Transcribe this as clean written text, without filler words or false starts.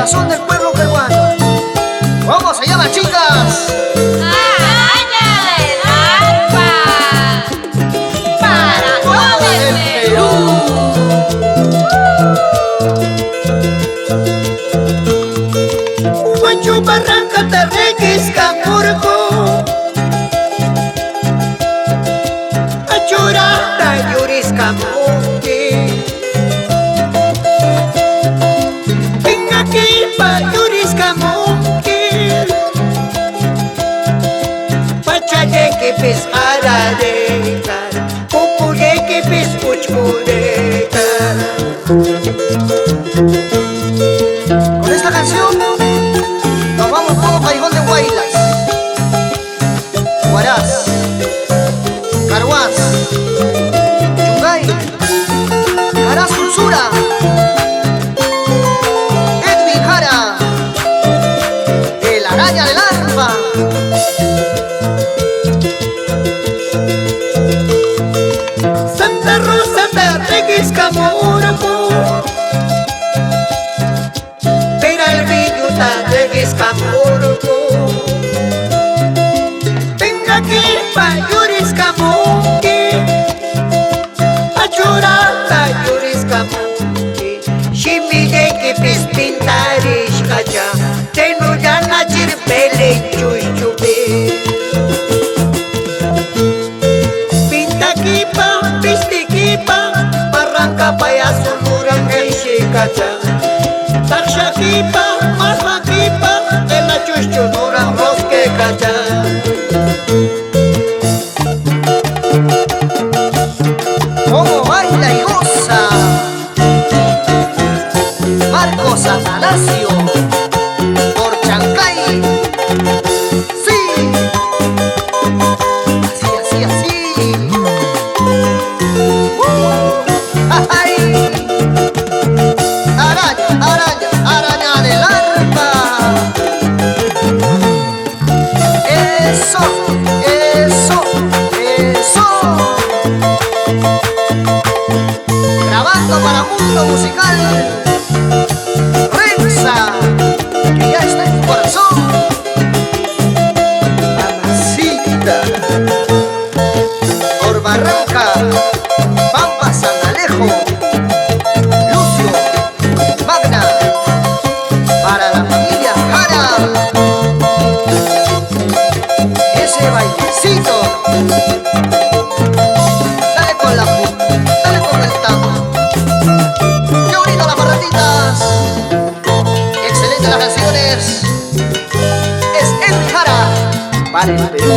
corazón del pueblo peruano. ¿Cómo se llama, chicas? Araña del Arpa para todo el Perú. Huachu Barranca Tarreguis Camurco Achura Tayuris Camuque Venga aquí pa Yuris Camuque Pachaye que pis aradecar Pupuye que pis uchpurecar. Con esta canción nos vamos todo Callejón de Huaylas, Huaraz, Carhuaz, Yungay, Caraz Culsura, Edwin Jara, de la Araña del Arpa. Santa Rosa Tarreguis Camurco Peralvillo Tarreguis Camurco Venga aquí pa Yuris Camuque Achura Tayuris Camuque Shimide que pis pintarish kacha Tenu yana chirpele chuchupe Pinta kipa, pisti kipa Barranca payaso muran el shikacha Taksha kipa, masma kipa El achucho muran rosque kacha. ¿Cómo baila y goza Marcos Atanasio por Chancay? Sí, así, así, así. ¡Ay! Araña, araña, araña del arpa. Eso, eso, eso. Grabando para Mundo Musical, Renza, que ya está en tu corazón. Mamacita. Por Barranca, Pampa, San Alejo, Lucio, Magna, para la familia Jara. Ese bailecito. Dale con la punta, dale con el tango. ¡Qué bonito las barratitas! Excelentes las canciones. Es Edwin Jara para el Perú.